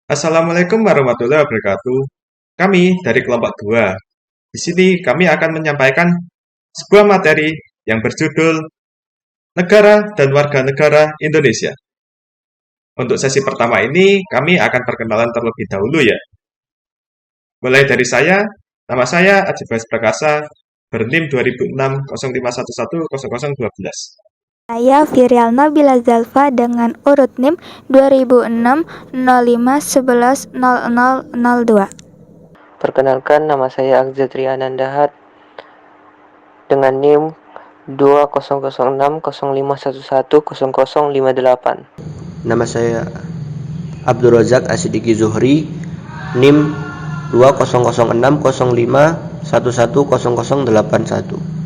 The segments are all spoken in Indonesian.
Assalamualaikum warahmatullahi wabarakatuh. Kami dari kelompok 2. Di sini kami akan menyampaikan sebuah materi yang berjudul Negara dan Warga Negara Indonesia. Untuk sesi pertama ini, kami akan perkenalan terlebih dahulu ya. Mulai dari saya, nama saya Aji Bas Prakasa, berNIM 2006 05110012. Saya Virial Nabila Zalfa dengan urut NIM 2006 05 11 0002. Perkenalkan, nama saya Agza Trianandahat dengan NIM 200605110058. Nama saya Abdul Razak Asidiki Zuhri, NIM 200605110081.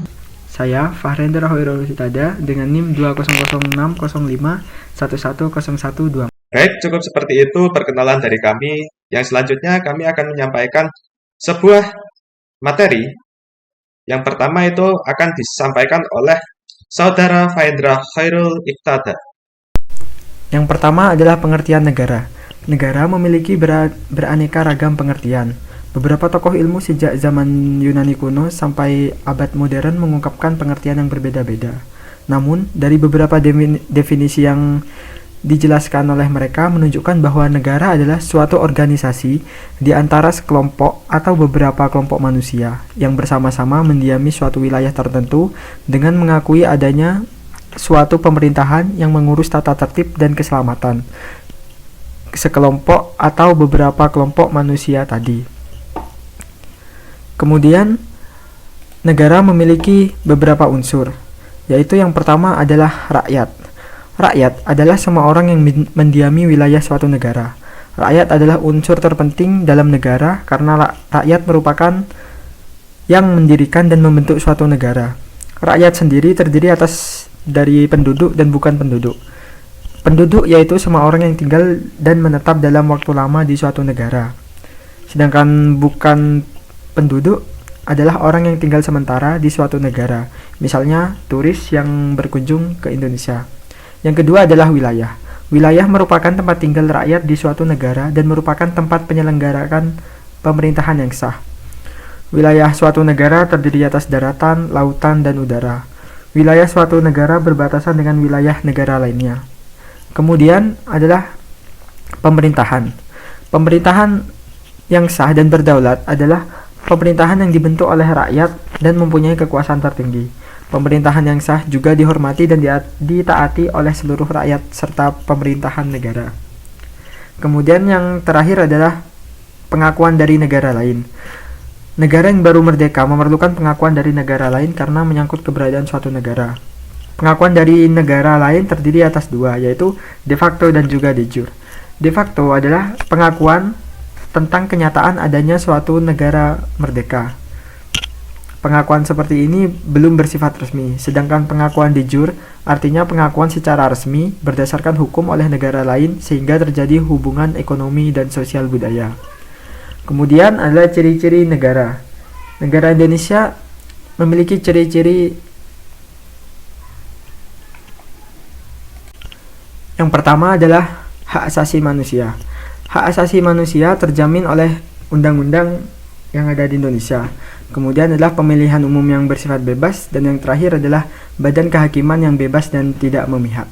Saya Fahrendra Hoirul Hitada dengan NIM 200605110112. Baik, cukup seperti itu perkenalan dari kami. Yang selanjutnya kami akan menyampaikan sebuah materi. Yang pertama itu akan disampaikan oleh Saudara Fahendra Khairul Iqtada. Yang pertama adalah pengertian negara. Negara memiliki beraneka ragam pengertian. Beberapa tokoh ilmu sejak zaman Yunani kuno sampai abad modern mengungkapkan pengertian yang berbeda-beda. Namun, dari beberapa definisi yang dijelaskan oleh mereka menunjukkan bahwa negara adalah suatu organisasi di antara sekelompok atau beberapa kelompok manusia yang bersama-sama mendiami suatu wilayah tertentu dengan mengakui adanya suatu pemerintahan yang mengurus tata tertib dan keselamatan sekelompok atau beberapa kelompok manusia tadi. Kemudian, negara memiliki beberapa unsur, yaitu yang pertama adalah rakyat. Rakyat adalah semua orang yang mendiami wilayah suatu negara. Rakyat adalah unsur terpenting dalam negara karena rakyat merupakan yang mendirikan dan membentuk suatu negara. Rakyat sendiri terdiri atas dari penduduk dan bukan penduduk. Penduduk yaitu semua orang yang tinggal dan menetap dalam waktu lama di suatu negara. Sedangkan bukan penduduk adalah orang yang tinggal sementara di suatu negara, misalnya turis yang berkunjung ke Indonesia. Yang kedua adalah wilayah. Wilayah merupakan tempat tinggal rakyat di suatu negara dan merupakan tempat penyelenggarakan pemerintahan yang sah. Wilayah suatu negara terdiri atas daratan, lautan, dan udara. Wilayah suatu negara berbatasan dengan wilayah negara lainnya. Kemudian adalah pemerintahan. Pemerintahan yang sah dan berdaulat adalah pemerintahan yang dibentuk oleh rakyat dan mempunyai kekuasaan tertinggi. Pemerintahan yang sah juga dihormati dan ditaati oleh seluruh rakyat serta pemerintahan negara. Kemudian yang terakhir adalah pengakuan dari negara lain. Negara yang baru merdeka memerlukan pengakuan dari negara lain karena menyangkut keberadaan suatu negara. Pengakuan dari negara lain terdiri atas dua, yaitu de facto dan juga de jure. De facto adalah pengakuan tentang kenyataan adanya suatu negara merdeka. Pengakuan seperti ini belum bersifat resmi, sedangkan pengakuan de jure artinya pengakuan secara resmi berdasarkan hukum oleh negara lain sehingga terjadi hubungan ekonomi dan sosial budaya. Kemudian adalah ciri-ciri negara. Negara Indonesia memiliki ciri-ciri. Yang pertama adalah hak asasi manusia. Hak asasi manusia terjamin oleh undang-undang yang ada di Indonesia. Kemudian adalah pemilihan umum yang bersifat bebas, dan yang terakhir adalah badan kehakiman yang bebas dan tidak memihak.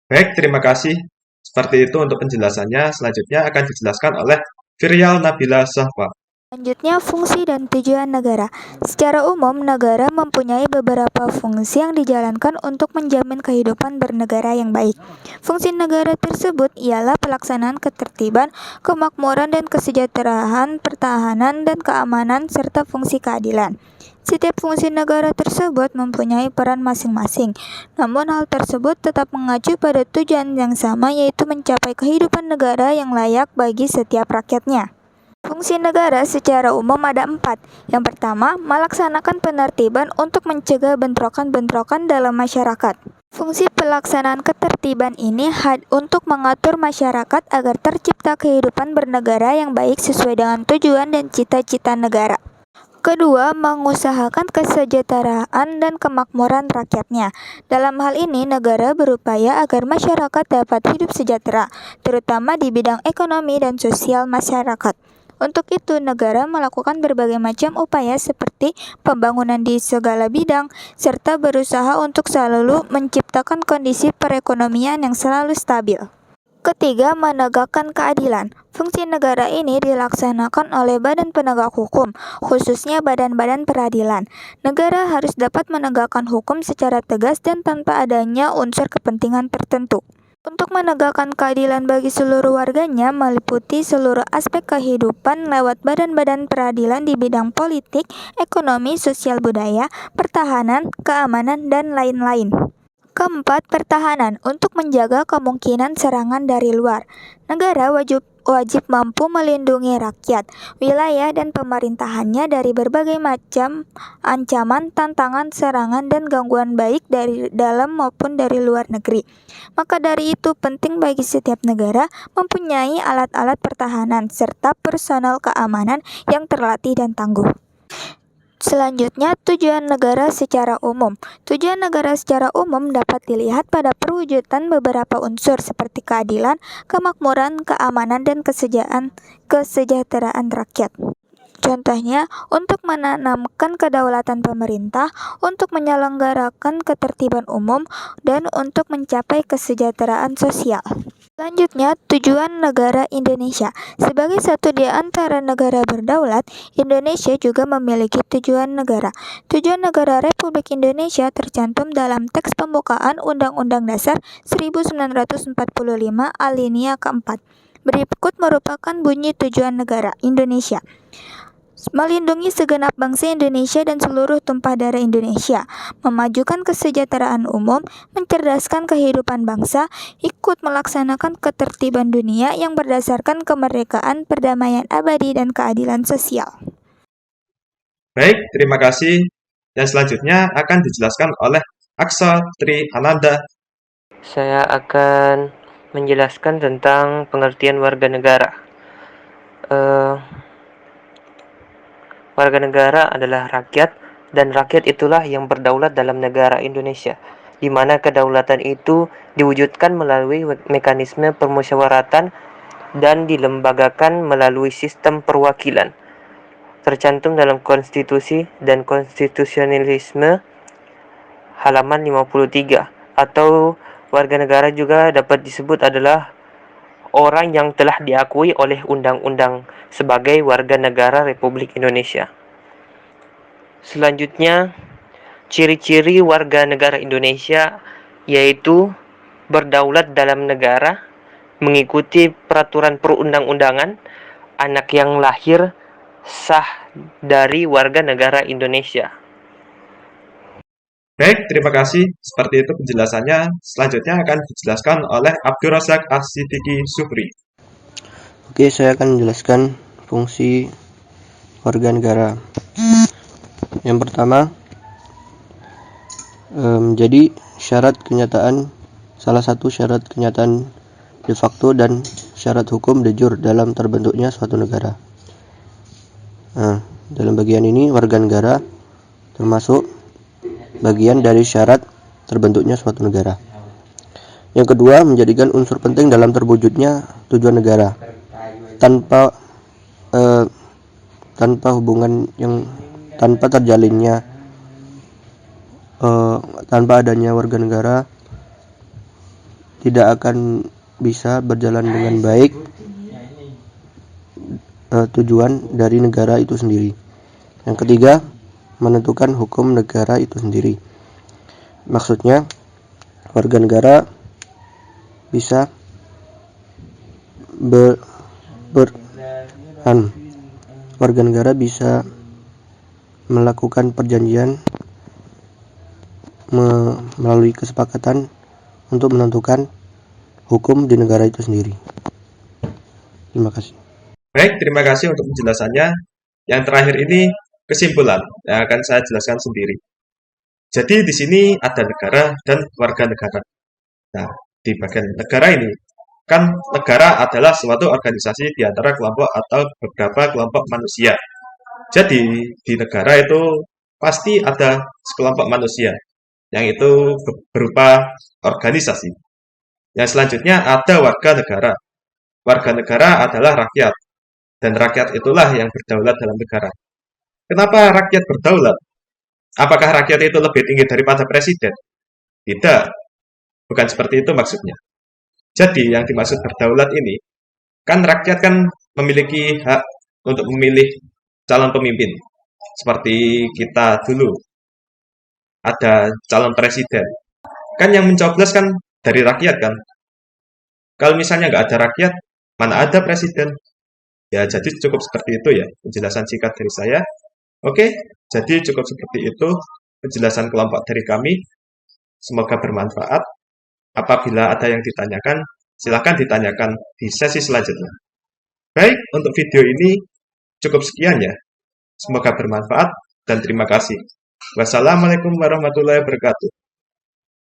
Baik, terima kasih. Seperti itu untuk penjelasannya. Selanjutnya akan dijelaskan oleh Virial Nabila Zahfa. Selanjutnya, fungsi dan tujuan negara. Secara umum, negara mempunyai beberapa fungsi yang dijalankan untuk menjamin kehidupan bernegara yang baik. Fungsi negara tersebut ialah pelaksanaan ketertiban, kemakmuran dan kesejahteraan, pertahanan dan keamanan, serta fungsi keadilan. Setiap fungsi negara tersebut mempunyai peran masing-masing, namun hal tersebut tetap mengacu pada tujuan yang sama, yaitu mencapai kehidupan negara yang layak bagi setiap rakyatnya. Fungsi negara secara umum ada 4. Yang pertama, melaksanakan penertiban untuk mencegah bentrokan-bentrokan dalam masyarakat. Fungsi pelaksanaan ketertiban ini untuk mengatur masyarakat agar tercipta kehidupan bernegara yang baik sesuai dengan tujuan dan cita-cita negara. Kedua, mengusahakan kesejahteraan dan kemakmuran rakyatnya. Dalam hal ini, negara berupaya agar masyarakat dapat hidup sejahtera, terutama di bidang ekonomi dan sosial masyarakat. Untuk itu, negara melakukan berbagai macam upaya seperti pembangunan di segala bidang, serta berusaha untuk selalu menciptakan kondisi perekonomian yang selalu stabil. Ketiga, menegakkan keadilan. Fungsi negara ini dilaksanakan oleh badan penegak hukum, khususnya badan-badan peradilan. Negara harus dapat menegakkan hukum secara tegas dan tanpa adanya unsur kepentingan tertentu. Untuk menegakkan keadilan bagi seluruh warganya meliputi seluruh aspek kehidupan lewat badan-badan peradilan di bidang politik, ekonomi, sosial budaya, pertahanan, keamanan, dan lain-lain. Keempat, pertahanan. Untuk menjaga kemungkinan serangan dari luar, negara wajib mampu melindungi rakyat, wilayah, dan pemerintahannya dari berbagai macam ancaman, tantangan, serangan, dan gangguan baik dari dalam maupun dari luar negeri. Maka dari itu penting bagi setiap negara mempunyai alat-alat pertahanan serta personel keamanan yang terlatih dan tangguh. Selanjutnya, tujuan negara secara umum. Tujuan negara secara umum dapat dilihat pada perwujudan beberapa unsur seperti keadilan, kemakmuran, keamanan, dan kesejahteraan rakyat. Contohnya, untuk menanamkan kedaulatan pemerintah, untuk menyelenggarakan ketertiban umum, dan untuk mencapai kesejahteraan sosial. Selanjutnya, tujuan negara Indonesia. Sebagai satu di antara negara berdaulat, Indonesia juga memiliki tujuan negara. Tujuan negara Republik Indonesia tercantum dalam teks pembukaan Undang-Undang Dasar 1945 alinea keempat. Berikut merupakan bunyi tujuan negara Indonesia. Melindungi segenap bangsa Indonesia dan seluruh tumpah darah Indonesia, memajukan kesejahteraan umum, mencerdaskan kehidupan bangsa, ikut melaksanakan ketertiban dunia yang berdasarkan kemerdekaan, perdamaian abadi, dan keadilan sosial. Baik, terima kasih. Yang selanjutnya akan dijelaskan oleh Aksa Tri Ananda. Saya akan menjelaskan tentang pengertian warga negara. Warga negara adalah rakyat, dan rakyat itulah yang berdaulat dalam negara Indonesia, di mana kedaulatan itu diwujudkan melalui mekanisme permusyawaratan dan dilembagakan melalui sistem perwakilan. Tercantum dalam Konstitusi dan Konstitusionalisme halaman 53, atau warga negara juga dapat disebut adalah orang yang telah diakui oleh undang-undang sebagai warga negara Republik Indonesia. Selanjutnya, ciri-ciri warga negara Indonesia yaitu berdaulat dalam negara, mengikuti peraturan perundang-undangan, anak yang lahir sah dari warga negara Indonesia. Baik, terima kasih. Seperti itu penjelasannya. Selanjutnya akan dijelaskan oleh Abdurrazak As-Siddiqi Zuhri. Oke, saya akan menjelaskan fungsi warga negara. Yang pertama, menjadi salah satu syarat kenyataan de facto dan syarat hukum de jure dalam terbentuknya suatu negara. Nah, dalam bagian ini warga negara termasuk bagian dari syarat terbentuknya suatu negara. Yang kedua, menjadikan unsur penting dalam terwujudnya tujuan negara. Tanpa tanpa adanya warga negara tidak akan bisa berjalan dengan baik tujuan dari negara itu sendiri. Yang ketiga, menentukan hukum negara itu sendiri. Maksudnya, warga negara bisa warga negara bisa melakukan perjanjian melalui kesepakatan untuk menentukan hukum di negara itu sendiri. Terima kasih. Baik, terima kasih untuk penjelasannya. Yang terakhir ini kesimpulan yang akan saya jelaskan sendiri. Jadi di sini ada negara dan warga negara. Nah, di bagian negara ini, kan negara adalah suatu organisasi di antara kelompok atau beberapa kelompok manusia. Jadi, di negara itu pasti ada sekelompok manusia, yang itu berupa organisasi. Yang selanjutnya ada warga negara. Warga negara adalah rakyat, dan rakyat itulah yang berdaulat dalam negara. Kenapa rakyat berdaulat? Apakah rakyat itu lebih tinggi daripada presiden? Tidak, bukan seperti itu maksudnya. Jadi, yang dimaksud berdaulat ini, kan rakyat kan memiliki hak untuk memilih calon pemimpin. Seperti kita dulu, ada calon presiden. Kan yang mencoblos kan dari rakyat kan. Kalau misalnya nggak ada rakyat, mana ada presiden? Ya, jadi cukup seperti itu ya, penjelasan singkat dari saya. Oke, jadi cukup seperti itu penjelasan kelompok dari kami. Semoga bermanfaat. Apabila ada yang ditanyakan, silakan ditanyakan di sesi selanjutnya. Baik, untuk video ini cukup sekian ya. Semoga bermanfaat dan terima kasih. Wassalamualaikum warahmatullahi wabarakatuh.